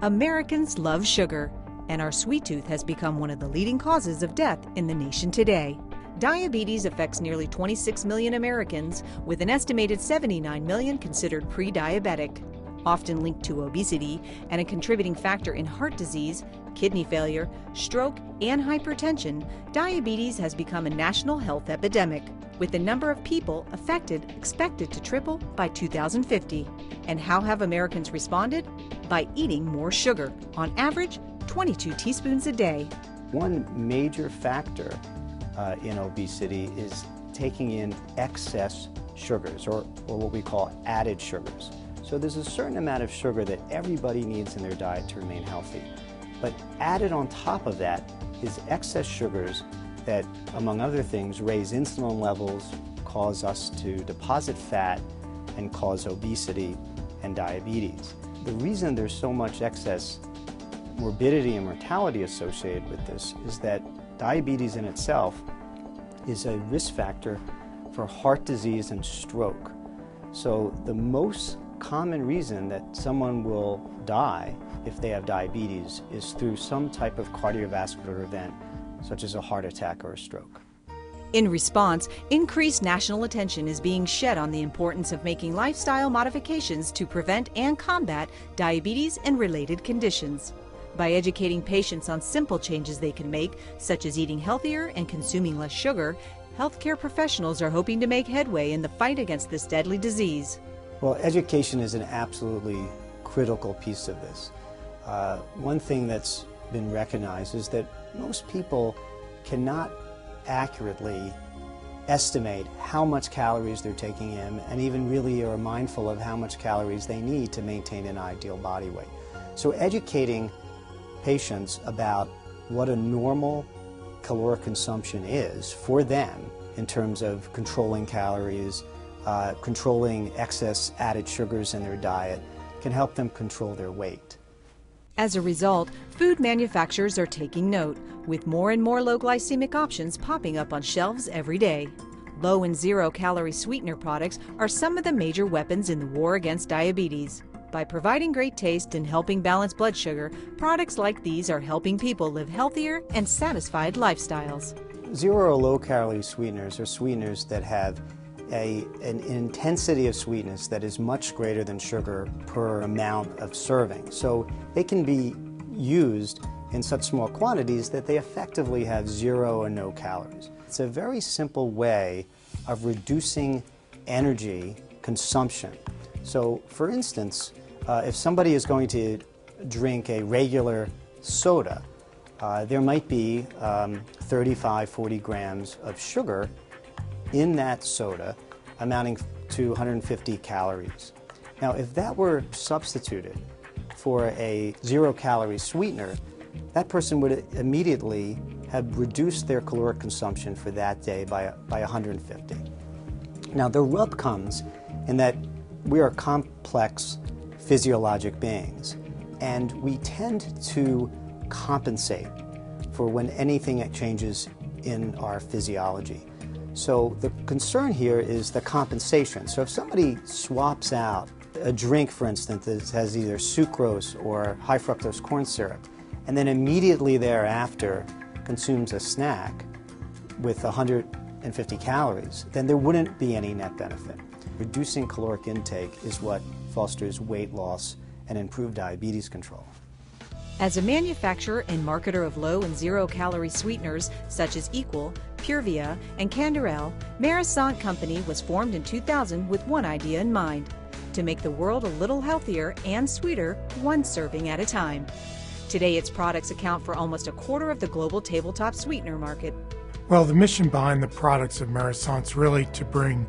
Americans love sugar, and our sweet tooth has become one of the leading causes of death in the nation today. Diabetes affects nearly 26 million Americans, with an estimated 79 million considered pre-diabetic. Often linked to obesity and a contributing factor in heart disease, kidney failure, stroke, and hypertension, diabetes has become a national health epidemic, with the number of people affected expected to triple by 2050. And how have Americans responded? By eating more sugar, on average 22 teaspoons a day. One major factor in obesity is taking in excess sugars, or what we call added sugars. So there's a certain amount of sugar that everybody needs in their diet to remain healthy. But added on top of that is excess sugars that, among other things, raise insulin levels, cause us to deposit fat, and cause obesity and diabetes. The reason there's so much excess morbidity and mortality associated with this is that diabetes in itself is a risk factor for heart disease and stroke. So the most common reason that someone will die if they have diabetes is through some type of cardiovascular event, such as a heart attack or a stroke. In response, increased national attention is being shed on the importance of making lifestyle modifications to prevent and combat diabetes and related conditions. By educating patients on simple changes they can make, such as eating healthier and consuming less sugar, healthcare professionals are hoping to make headway in the fight against this deadly disease. Well, education is an absolutely critical piece of this. One thing that's been recognized is that most people cannot accurately estimate how much calories they're taking in, and even really are mindful of how much calories they need to maintain an ideal body weight. So educating patients about what a normal caloric consumption is for them in terms of controlling calories, controlling excess added sugars in their diet, can help them control their weight. As a result, food manufacturers are taking note, with more and more low glycemic options popping up on shelves every day. Low and zero-calorie sweetener products are some of the major weapons in the war against diabetes. By providing great taste and helping balance blood sugar, products like these are helping people live healthier and satisfied lifestyles. Zero or low-calorie sweeteners are sweeteners that have an intensity of sweetness that is much greater than sugar per amount of serving. So they can be used in such small quantities that they effectively have zero or no calories. It's a very simple way of reducing energy consumption. So for instance, if somebody is going to drink a regular soda, there might be 35-40 grams of sugar in that soda, amounting to 150 calories. Now, if that were substituted for a zero-calorie sweetener, that person would immediately have reduced their caloric consumption for that day by 150. Now, the rub comes in that we are complex physiologic beings, and we tend to compensate for when anything changes in our physiology. So the concern here is the compensation. So if somebody swaps out a drink, for instance, that has either sucrose or high fructose corn syrup, and then immediately thereafter consumes a snack with 150 calories, then there wouldn't be any net benefit. Reducing caloric intake is what fosters weight loss and improved diabetes control. As a manufacturer and marketer of low and zero-calorie sweeteners such as Equal, Pure Via, and Canderel, Merisant Company was formed in 2000 with one idea in mind: to make the world a little healthier and sweeter, one serving at a time. Today, its products account for almost a quarter of the global tabletop sweetener market. Well, the mission behind the products of Merisant is really to bring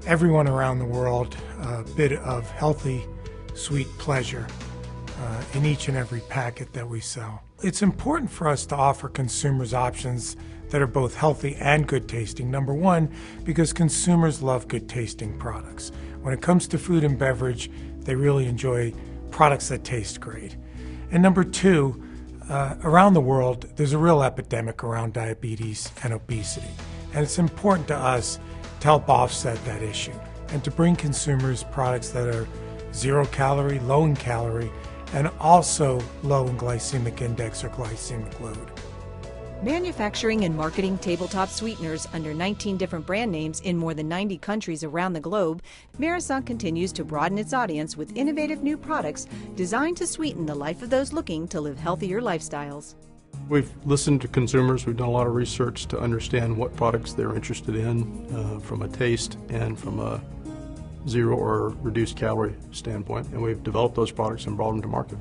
everyone around the world a bit of healthy, sweet pleasure in each and every packet that we sell. It's important for us to offer consumers options that are both healthy and good tasting. Number one, because consumers love good tasting products. When it comes to food and beverage, they really enjoy products that taste great. And number two, around the world, there's a real epidemic around diabetes and obesity. And it's important to us to help offset that issue and to bring consumers products that are zero calorie, low in calorie, and also low in glycemic index or glycemic load. Manufacturing and marketing tabletop sweeteners under 19 different brand names in more than 90 countries around the globe, Merisant continues to broaden its audience with innovative new products designed to sweeten the life of those looking to live healthier lifestyles. We've listened to consumers. We've done a lot of research to understand what products they're interested in from a taste and from a zero or reduced calorie standpoint, and we've developed those products and brought them to market.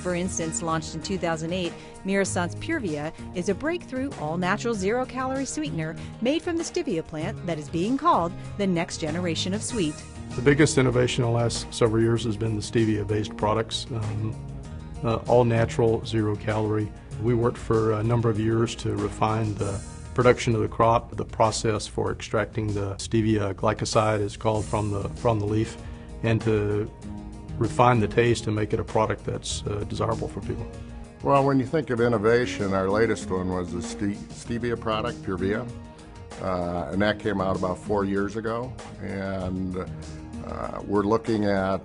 For instance, launched in 2008, Merisant's Pure Via is a breakthrough all-natural zero-calorie sweetener made from the stevia plant that is being called the next generation of sweet. The biggest innovation in the last several years has been the stevia-based products, all natural, zero calorie. We worked for a number of years to refine the production of the crop, the process for extracting the stevia glycoside is called from the leaf, and to refine the taste and make it a product that's desirable for people. Well, when you think of innovation, our latest one was the stevia product, Pure Via, and that came out about 4 years ago. And we're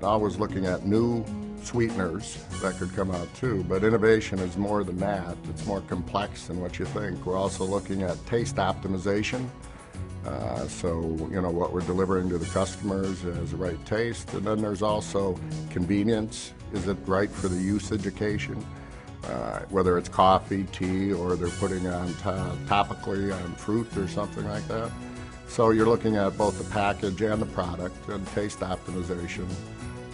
always looking at new sweeteners that could come out too, but innovation is more than that. It's more complex than what you think. We're also looking at taste optimization. So, what we're delivering to the customers is the right taste. And then there's also convenience. Is it right for the usage occasion? Whether it's coffee, tea, or they're putting on topically on fruit or something like that. So you're looking at both the package and the product and taste optimization.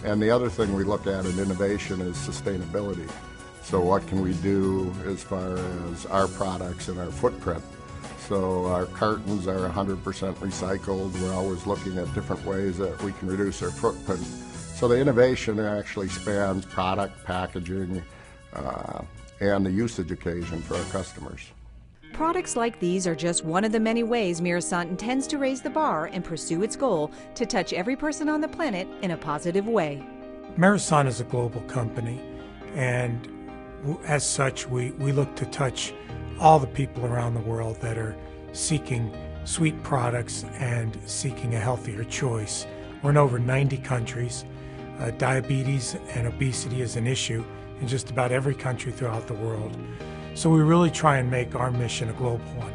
And the other thing we look at in innovation is sustainability. So what can we do as far as our products and our footprint? So our cartons are 100% recycled. We're always looking at different ways that we can reduce our footprint. So the innovation actually spans product, packaging, and the usage occasion for our customers. Products like these are just one of the many ways Merisant intends to raise the bar and pursue its goal to touch every person on the planet in a positive way. Merisant is a global company, and as such, we look to touch all the people around the world that are seeking sweet products and seeking a healthier choice. We're in over 90 countries. Diabetes and obesity is an issue in just about every country throughout the world. So we really try and make our mission a global one.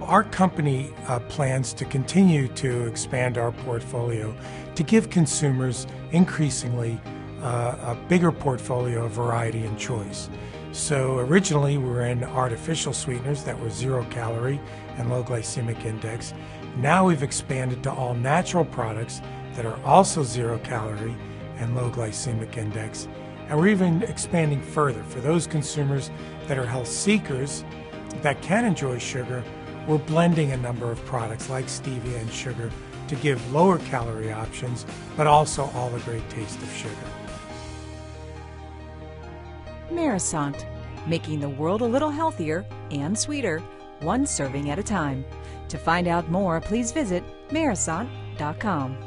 Our company plans to continue to expand our portfolio to give consumers increasingly a bigger portfolio of variety and choice. So originally we were in artificial sweeteners that were 0 calorie and low glycemic index. Now we've expanded to all natural products that are also 0 calorie and low glycemic index. And we're even expanding further. For those consumers that are health seekers that can enjoy sugar, we're blending a number of products like stevia and sugar to give lower calorie options, but also all the great taste of sugar. Merisant, making the world a little healthier and sweeter, one serving at a time. To find out more, please visit merisant.com.